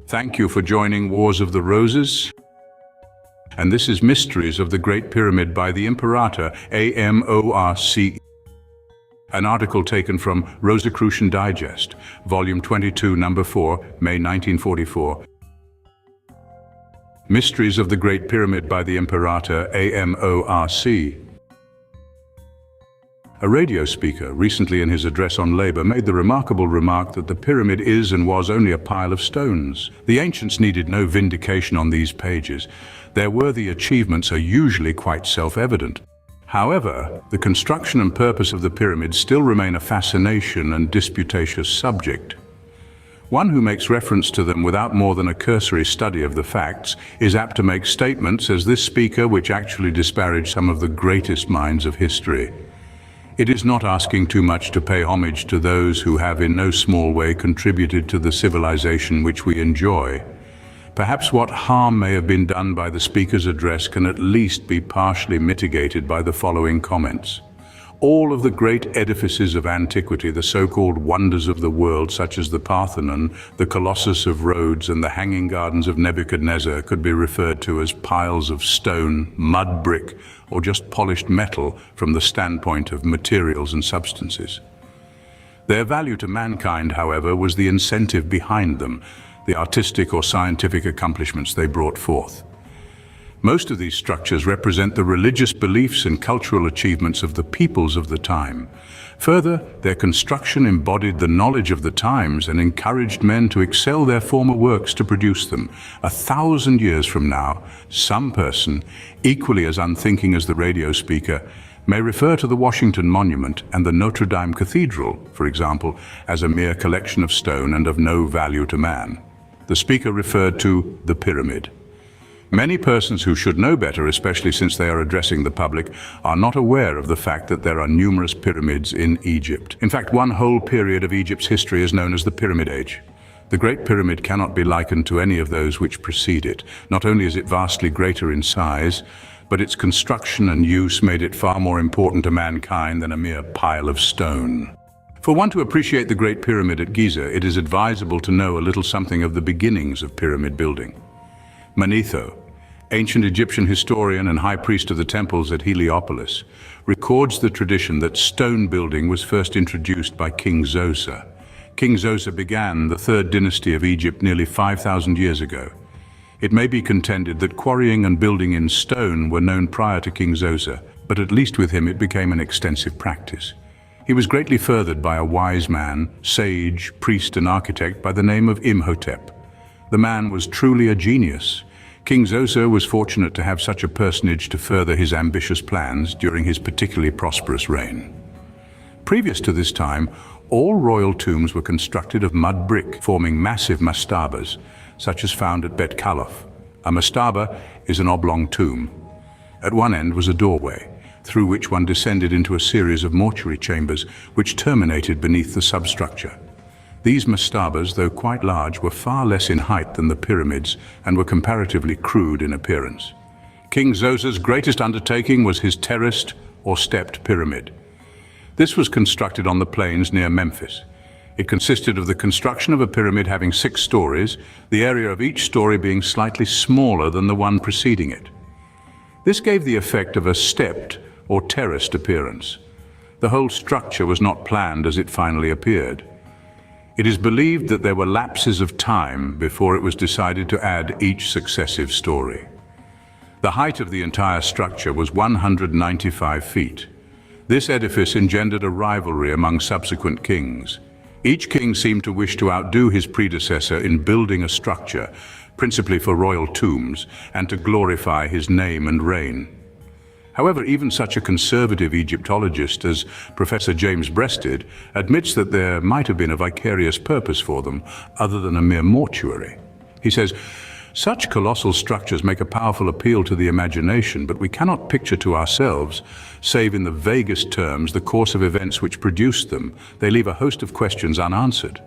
Thank you for joining Wars of the Roses. And this is Mysteries of the Great Pyramid by the Imparter, AMORC. An article taken from Rosicrucian Digest, Volume 22, Number 4, May 1944. Mysteries of the Great Pyramid by the Imparter, AMORC. A radio speaker, recently in his address on labor, made the remarkable remark that the pyramid is and was only a pile of stones. The ancients needed no vindication on these pages. Their worthy achievements are usually quite self-evident. However, the construction and purpose of the pyramid still remain a fascination and disputatious subject. One who makes reference to them without more than a cursory study of the facts is apt to make statements as this speaker which actually disparage some of the greatest minds of history. It is not asking too much to pay homage to those who have in no small way contributed to the civilization which we enjoy. Perhaps what harm may have been done by the speaker's address can at least be partially mitigated by the following comments. All of the great edifices of antiquity, the so-called wonders of the world, such as the Parthenon, the Colossus of Rhodes, and the Hanging Gardens of Nebuchadnezzar, could be referred to as piles of stone, mud brick, or just polished metal from the standpoint of materials and substances. Their value to mankind, however, was the incentive behind them, the artistic or scientific accomplishments they brought forth. Most of these structures represent the religious beliefs and cultural achievements of the peoples of the time. Further, their construction embodied the knowledge of the times and encouraged men to excel their former works to produce them. 1,000 years from now, some person, equally as unthinking as the radio speaker, may refer to the Washington Monument and the Notre Dame Cathedral, for example, as a mere collection of stone and of no value to man. The speaker referred to the pyramid. Many persons who should know better, especially since they are addressing the public, are not aware of the fact that there are numerous pyramids in Egypt. In fact, one whole period of Egypt's history is known as the Pyramid Age. The Great Pyramid cannot be likened to any of those which precede it. Not only is it vastly greater in size, but its construction and use made it far more important to mankind than a mere pile of stone. For one to appreciate the Great Pyramid at Gizeh, it is advisable to know a little something of the beginnings of pyramid building. Manetho, ancient Egyptian historian and high priest of the temples at Heliopolis, records the tradition that stone building was first introduced by King Zoser. King Zoser began the third dynasty of Egypt nearly 5,000 years ago. It may be contended that quarrying and building in stone were known prior to King Zoser, but at least with him it became an extensive practice. He was greatly furthered by a wise man, sage, priest and architect by the name of Imhotep. The man was truly a genius. King Zoser was fortunate to have such a personage to further his ambitious plans during his particularly prosperous reign. Previous to this time, all royal tombs were constructed of mud brick, forming massive mastabas, such as found at Bet Kalof. A mastaba is an oblong tomb. At one end was a doorway, through which one descended into a series of mortuary chambers which terminated beneath the substructure. These mastabas, though quite large, were far less in height than the pyramids and were comparatively crude in appearance. King Zoser's greatest undertaking was his terraced or stepped pyramid. This was constructed on the plains near Memphis. It consisted of the construction of a pyramid having 6 stories, the area of each story being slightly smaller than the one preceding it. This gave the effect of a stepped or terraced appearance. The whole structure was not planned as it finally appeared. It is believed that there were lapses of time before it was decided to add each successive story. The height of the entire structure was 195 feet. This edifice engendered a rivalry among subsequent kings. Each king seemed to wish to outdo his predecessor in building a structure, principally for royal tombs, and to glorify his name and reign. However, even such a conservative Egyptologist as Professor James Breasted admits that there might have been a vicarious purpose for them, other than a mere mortuary. He says, "Such colossal structures make a powerful appeal to the imagination, but we cannot picture to ourselves, save in the vaguest terms, the course of events which produced them. They leave a host of questions unanswered."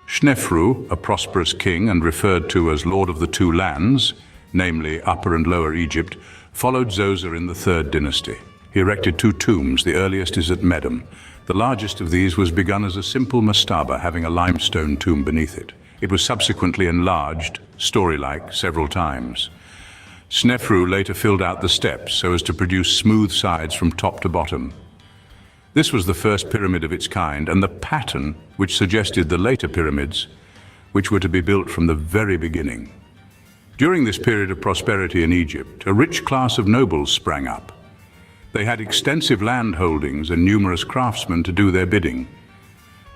Snefru, a prosperous king and referred to as Lord of the Two Lands, namely Upper and Lower Egypt, followed Zoser in the third dynasty. He erected 2 tombs. The earliest is at Medum. The largest of these was begun as a simple mastaba having a limestone tomb beneath it. It was subsequently enlarged, story-like, several times. Snefru later filled out the steps so as to produce smooth sides from top to bottom. This was the first pyramid of its kind, and the pattern which suggested the later pyramids, which were to be built from the very beginning. During this period of prosperity in Egypt, a rich class of nobles sprang up. They had extensive land holdings and numerous craftsmen to do their bidding.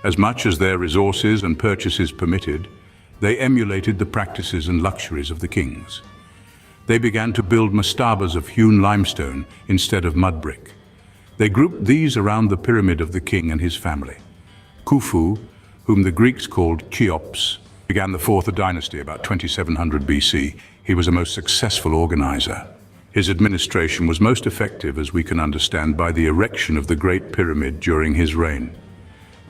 As much as their resources and purchases permitted, they emulated the practices and luxuries of the kings. They began to build mastabas of hewn limestone instead of mud brick. They grouped these around the pyramid of the king and his family. Khufu, whom the Greeks called Cheops, began the fourth dynasty about 2700 BC. He was a most successful organizer. His administration was most effective, as we can understand, by the erection of the Great Pyramid during his reign.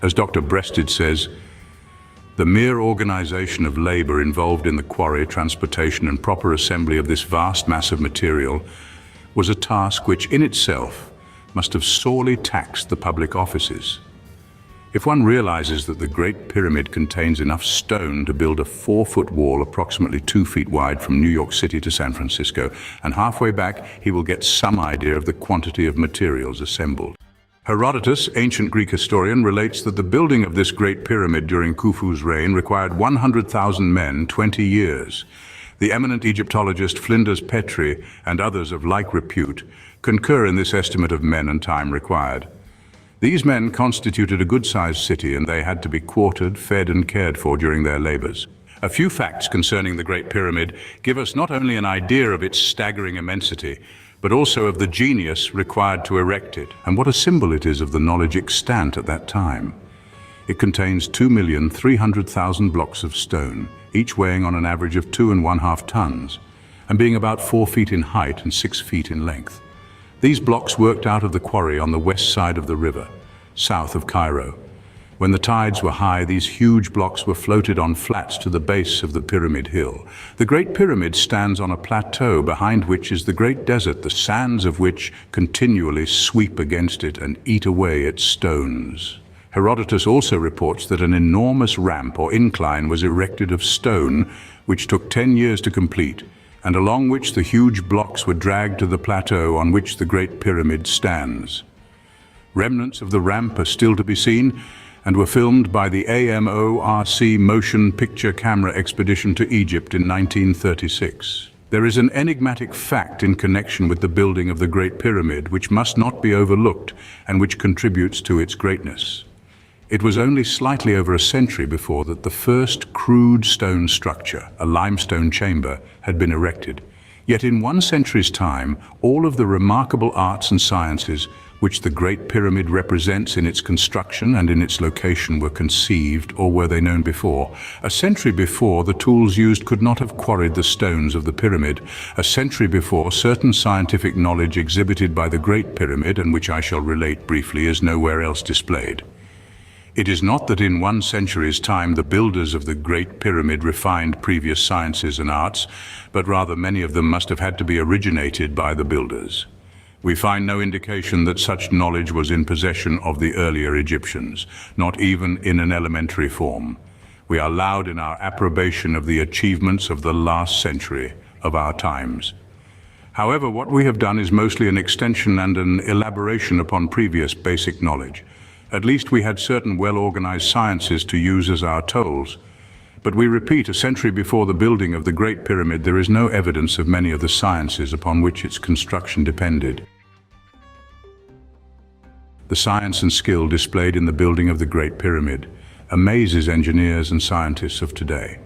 As Dr. Breasted says, the mere organization of labor involved in the quarry, transportation, and proper assembly of this vast mass of material was a task which in itself must have sorely taxed the public offices. If one realizes that the Great Pyramid contains enough stone to build a 4-foot wall approximately 2 feet wide from New York City to San Francisco, and halfway back he will get some idea of the quantity of materials assembled. Herodotus, ancient Greek historian, relates that the building of this Great Pyramid during Khufu's reign required 100,000 men, 20 years. The eminent Egyptologist Flinders Petrie and others of like repute concur in this estimate of men and time required. These men constituted a good-sized city, and they had to be quartered, fed and cared for during their labors. A few facts concerning the Great Pyramid give us not only an idea of its staggering immensity, but also of the genius required to erect it, and what a symbol it is of the knowledge extant at that time. It contains 2,300,000 blocks of stone, each weighing on an average of 2.5 tons, and being about 4 feet in height and 6 feet in length. These blocks worked out of the quarry on the west side of the river, south of Cairo. When the tides were high, these huge blocks were floated on flats to the base of the Pyramid Hill. The Great Pyramid stands on a plateau behind which is the great desert, the sands of which continually sweep against it and eat away its stones. Herodotus also reports that an enormous ramp or incline was erected of stone, which took 10 years to complete, and along which the huge blocks were dragged to the plateau on which the Great Pyramid stands. Remnants of the ramp are still to be seen and were filmed by the AMORC motion picture camera expedition to Egypt in 1936. There is an enigmatic fact in connection with the building of the Great Pyramid which must not be overlooked and which contributes to its greatness. It was only slightly over a century before that the first crude stone structure, a limestone chamber, had been erected. Yet in 1 century's time, all of the remarkable arts and sciences which the Great Pyramid represents in its construction and in its location were conceived, or were they known before? A century before, the tools used could not have quarried the stones of the pyramid. A century before, certain scientific knowledge exhibited by the Great Pyramid, and which I shall relate briefly, is nowhere else displayed. It is not that in 1 century's time the builders of the Great Pyramid refined previous sciences and arts, but rather many of them must have had to be originated by the builders. We find no indication that such knowledge was in possession of the earlier Egyptians, not even in an elementary form. We are loud in our approbation of the achievements of the last century of our times. However, what we have done is mostly an extension and an elaboration upon previous basic knowledge. At least we had certain well-organized sciences to use as our tools. But we repeat, a century before the building of the Great Pyramid, there is no evidence of many of the sciences upon which its construction depended. The science and skill displayed in the building of the Great Pyramid amazes engineers and scientists of today.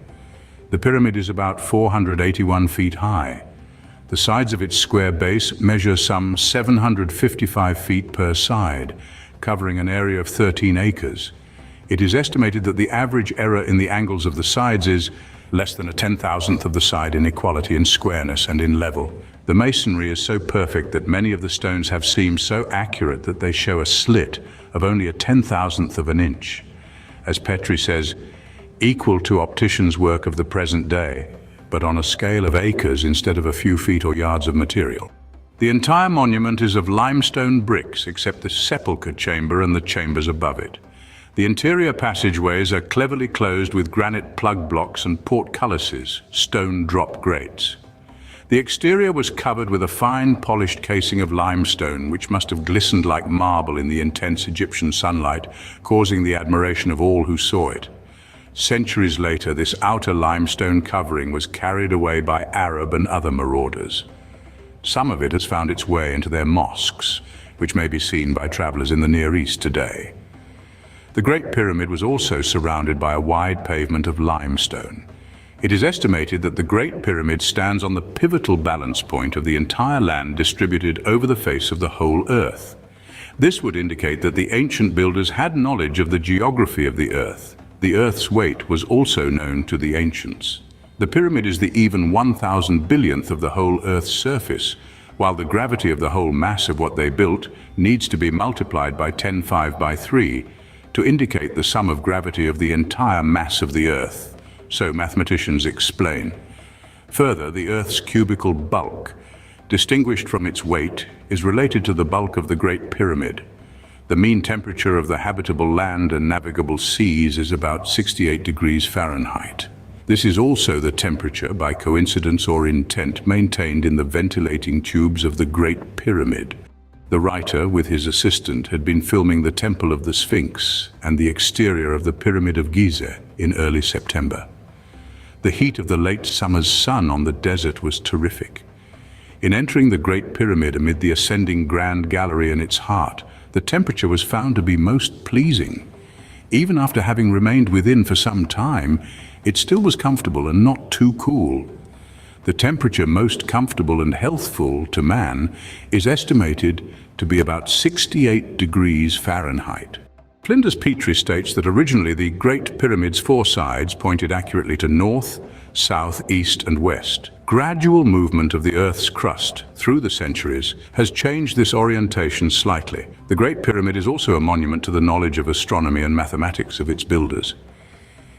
The pyramid is about 481 feet high. The sides of its square base measure some 755 feet per side, covering an area of 13 acres. It is estimated that the average error in the angles of the sides is less than a 10,000th of the side inequality in squareness and in level. The masonry is so perfect that many of the stones have seams so accurate that they show a slit of only a 10,000th of an inch. As Petrie says, equal to opticians' work of the present day, but on a scale of acres instead of a few feet or yards of material. The entire monument is of limestone bricks except the sepulchre chamber and the chambers above it. The interior passageways are cleverly closed with granite plug blocks and portcullises, stone drop grates. The exterior was covered with a fine polished casing of limestone which must have glistened like marble in the intense Egyptian sunlight, causing the admiration of all who saw it. Centuries later, this outer limestone covering was carried away by Arab and other marauders. Some of it has found its way into their mosques, which may be seen by travelers in the Near East today. The Great Pyramid was also surrounded by a wide pavement of limestone. It is estimated that the Great Pyramid stands on the pivotal balance point of the entire land distributed over the face of the whole Earth. This would indicate that the ancient builders had knowledge of the geography of the Earth. The Earth's weight was also known to the ancients. The pyramid is the even 1,000 billionth of the whole Earth's surface, while the gravity of the whole mass of what they built needs to be multiplied by 10⁵ to indicate the sum of gravity of the entire mass of the Earth, so mathematicians explain. Further, the Earth's cubical bulk, distinguished from its weight, is related to the bulk of the Great Pyramid. The mean temperature of the habitable land and navigable seas is about 68 degrees Fahrenheit. This is also the temperature, by coincidence or intent, maintained in the ventilating tubes of the Great Pyramid. The writer, with his assistant, had been filming the Temple of the Sphinx and the exterior of the Pyramid of Gizeh in early September. The heat of the late summer's sun on the desert was terrific. In entering the Great Pyramid amid the ascending Grand Gallery in its heart, the temperature was found to be most pleasing. Even after having remained within for some time, it still was comfortable and not too cool. The temperature most comfortable and healthful to man is estimated to be about 68 degrees Fahrenheit. Flinders Petrie states that originally the Great Pyramid's four sides pointed accurately to north, south, east, and west. Gradual movement of the Earth's crust through the centuries has changed this orientation slightly. The Great Pyramid is also a monument to the knowledge of astronomy and mathematics of its builders.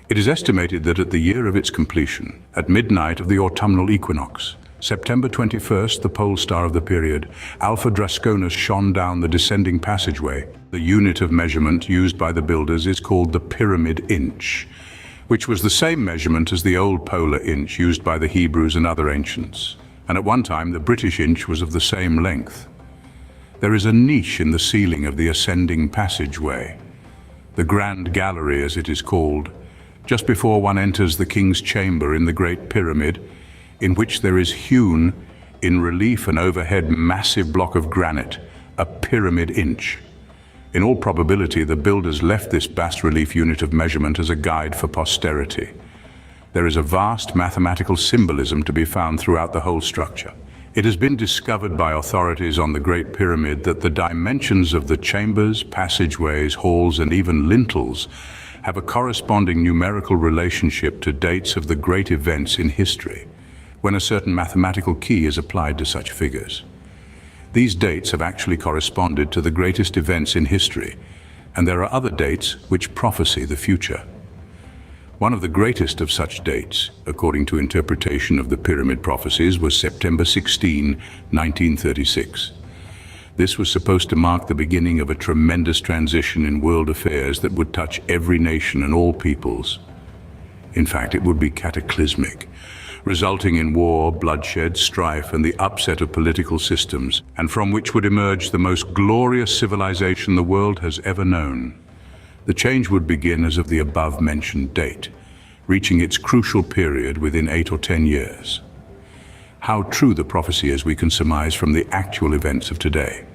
It is estimated that at the year of its completion, at midnight of the autumnal equinox, September 21st, the pole star of the period, Alpha Draconis shone down the descending passageway. The unit of measurement used by the builders is called the pyramid inch, which was the same measurement as the old polar inch used by the Hebrews and other ancients. And at one time, the British inch was of the same length. There is a niche in the ceiling of the ascending passageway, the Grand Gallery as it is called, just before one enters the King's Chamber in the Great Pyramid, in which there is hewn, in relief an overhead massive block of granite, a pyramid inch. In all probability, the builders left this bas-relief unit of measurement as a guide for posterity. There is a vast mathematical symbolism to be found throughout the whole structure. It has been discovered by authorities on the Great Pyramid that the dimensions of the chambers, passageways, halls, and even lintels have a corresponding numerical relationship to dates of the great events in history, when a certain mathematical key is applied to such figures. These dates have actually corresponded to the greatest events in history, and there are other dates which prophesy the future. One of the greatest of such dates, according to interpretation of the pyramid prophecies, was September 16, 1936. This was supposed to mark the beginning of a tremendous transition in world affairs that would touch every nation and all peoples. In fact, it would be cataclysmic, resulting in war, bloodshed, strife, and the upset of political systems, and from which would emerge the most glorious civilization the world has ever known. The change would begin as of the above-mentioned date, reaching its crucial period within 8 or 10 years. How true the prophecy is we can surmise from the actual events of today.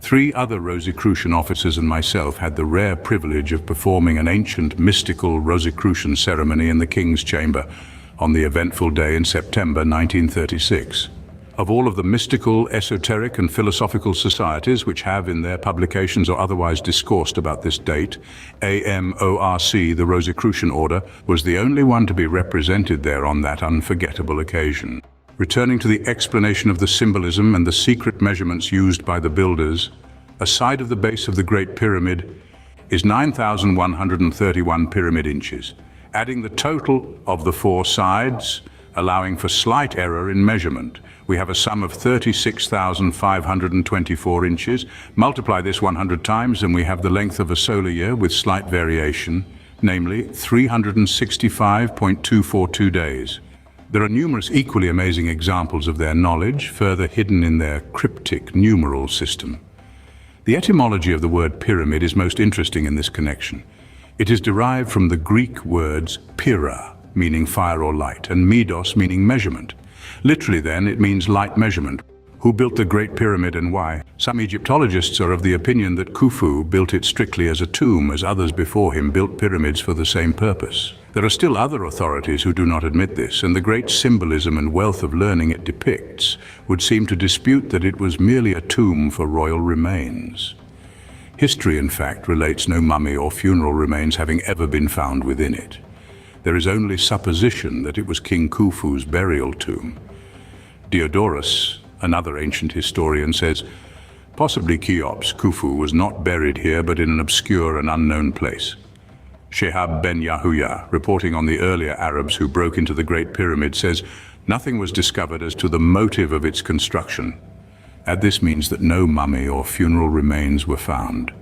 3 other Rosicrucian officers and myself had the rare privilege of performing an ancient mystical Rosicrucian ceremony in the King's Chamber on the eventful day in September 1936. Of all of the mystical, esoteric, and philosophical societies which have in their publications or otherwise discoursed about this date, AMORC, the Rosicrucian Order, was the only one to be represented there on that unforgettable occasion. Returning to the explanation of the symbolism and the secret measurements used by the builders, a side of the base of the Great Pyramid is 9,131 pyramid inches. Adding the total of the 4 sides, allowing for slight error in measurement. We have a sum of 36,524 inches. Multiply this 100 times and we have the length of a solar year with slight variation, namely 365.242 days. There are numerous equally amazing examples of their knowledge, further hidden in their cryptic numeral system. The etymology of the word pyramid is most interesting in this connection. It is derived from the Greek words pyra, meaning fire or light, and midos, meaning measurement. Literally then, it means light measurement. Who built the Great Pyramid and why? Some Egyptologists are of the opinion that Khufu built it strictly as a tomb, as others before him built pyramids for the same purpose. There are still other authorities who do not admit this, and the great symbolism and wealth of learning it depicts would seem to dispute that it was merely a tomb for royal remains. History, in fact, relates no mummy or funeral remains having ever been found within it. There is only supposition that it was King Khufu's burial tomb. Diodorus, another ancient historian, says, possibly Cheops, Khufu, was not buried here but in an obscure and unknown place. Shehab ben Yahuya, reporting on the earlier Arabs who broke into the Great Pyramid, says nothing was discovered as to the motive of its construction. And this means that no mummy or funeral remains were found.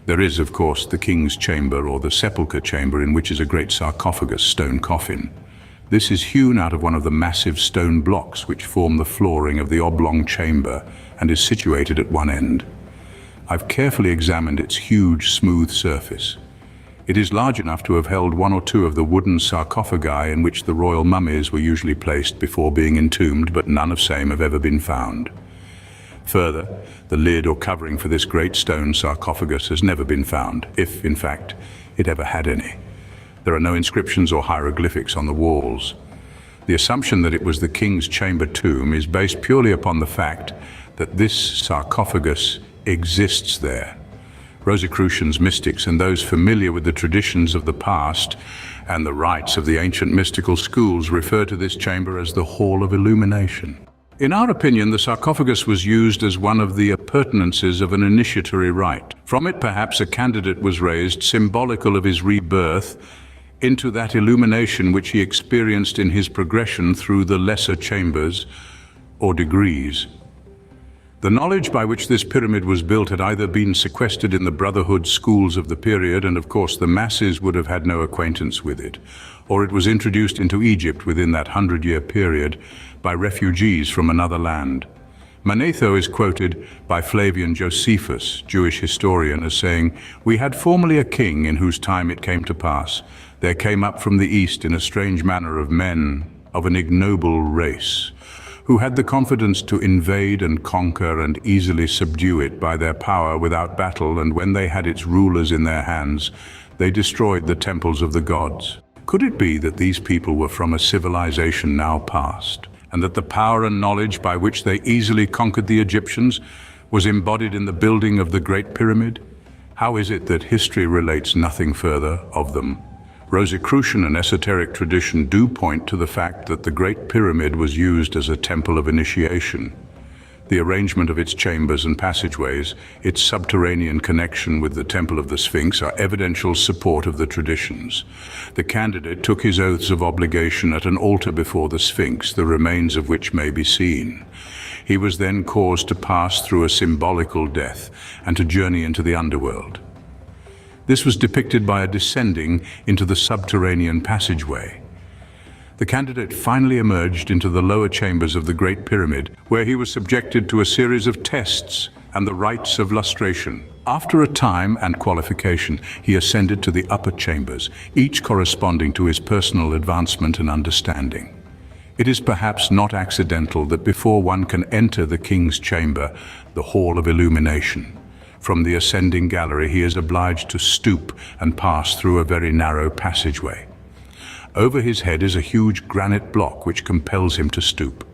There is, of course, the king's chamber or the sepulchre chamber, in which is a great sarcophagus stone coffin. This is hewn out of one of the massive stone blocks which form the flooring of the oblong chamber and is situated at one end. I've carefully examined its huge, smooth surface. It is large enough to have held one or two of the wooden sarcophagi in which the royal mummies were usually placed before being entombed, but none of same have ever been found. Further, the lid or covering for this great stone sarcophagus has never been found, if, in fact, it ever had any. There are no inscriptions or hieroglyphics on the walls. The assumption that it was the king's chamber tomb is based purely upon the fact that this sarcophagus exists there. Rosicrucians, mystics, and those familiar with the traditions of the past and the rites of the ancient mystical schools refer to this chamber as the Hall of Illumination. In our opinion, the sarcophagus was used as one of the appurtenances of an initiatory rite. From it, perhaps, a candidate was raised, symbolical of his rebirth, into that illumination which he experienced in his progression through the lesser chambers or degrees. The knowledge by which this pyramid was built had either been sequestered in the brotherhood schools of the period, and of course the masses would have had no acquaintance with it, or it was introduced into Egypt within that 100-year period by refugees from another land. Manetho is quoted by Flavian Josephus, Jewish historian, as saying, "We had formerly a king in whose time it came to pass. There came up from the east in a strange manner of men of an ignoble race, who had the confidence to invade and conquer and easily subdue it by their power without battle, and when they had its rulers in their hands, they destroyed the temples of the gods." Could it be that these people were from a civilization now past, and that the power and knowledge by which they easily conquered the Egyptians was embodied in the building of the Great Pyramid? How is it that history relates nothing further of them? Rosicrucian and esoteric tradition do point to the fact that the Great Pyramid was used as a temple of initiation. The arrangement of its chambers and passageways, its subterranean connection with the Temple of the Sphinx are evidential support of the traditions. The candidate took his oaths of obligation at an altar before the Sphinx, the remains of which may be seen. He was then caused to pass through a symbolical death and to journey into the underworld. This was depicted by a descending into the subterranean passageway. The candidate finally emerged into the lower chambers of the Great Pyramid, where he was subjected to a series of tests and the rites of lustration. After a time and qualification, he ascended to the upper chambers, each corresponding to his personal advancement and understanding. It is perhaps not accidental that before one can enter the king's chamber, the Hall of Illumination, from the ascending gallery he is obliged to stoop and pass through a very narrow passageway. Over his head is a huge granite block which compels him to stoop.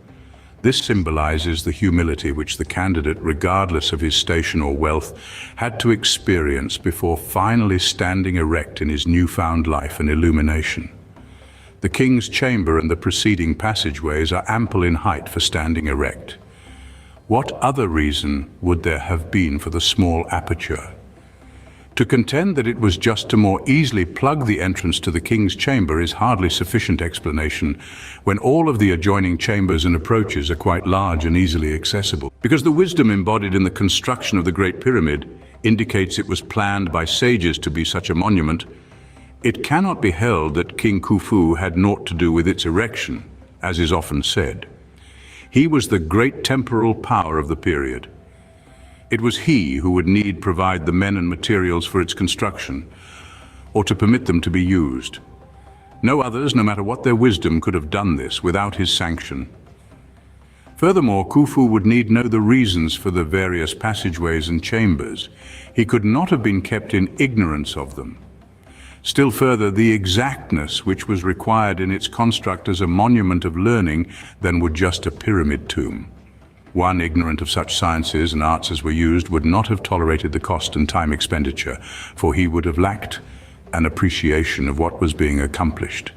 This symbolizes the humility which the candidate, regardless of his station or wealth, had to experience before finally standing erect in his newfound life and illumination. The king's chamber and the preceding passageways are ample in height for standing erect. What other reason would there have been for the small aperture? To contend that it was just to more easily plug the entrance to the king's chamber is hardly sufficient explanation when all of the adjoining chambers and approaches are quite large and easily accessible. Because the wisdom embodied in the construction of the Great Pyramid indicates it was planned by sages to be such a monument, it cannot be held that King Khufu had naught to do with its erection, as is often said. He was the great temporal power of the period. It was he who would need provide the men and materials for its construction, or to permit them to be used. No others, no matter what their wisdom, could have done this without his sanction. Furthermore, Khufu would need know the reasons for the various passageways and chambers. He could not have been kept in ignorance of them. Still further, the exactness which was required in its construct as a monument of learning than would just a pyramid tomb. One ignorant of such sciences and arts as were used would not have tolerated the cost and time expenditure, for he would have lacked an appreciation of what was being accomplished.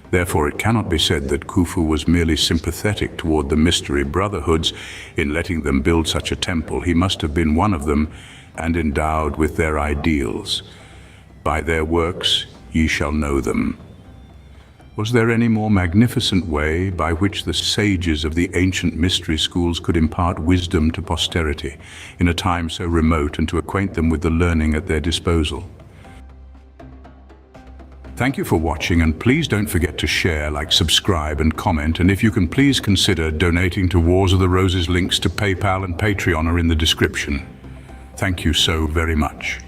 Therefore, it cannot be said that Khufu was merely sympathetic toward the mystery brotherhoods in letting them build such a temple. He must have been one of them and endowed with their ideals. By their works ye shall know them. Was there any more magnificent way by which the sages of the ancient mystery schools could impart wisdom to posterity in a time so remote and to acquaint them with the learning at their disposal? Thank you for watching, and please don't forget to share, like, subscribe and comment, and if you can, please consider donating to Wars of the Roses. Links to PayPal and Patreon are in the description. Thank you so very much.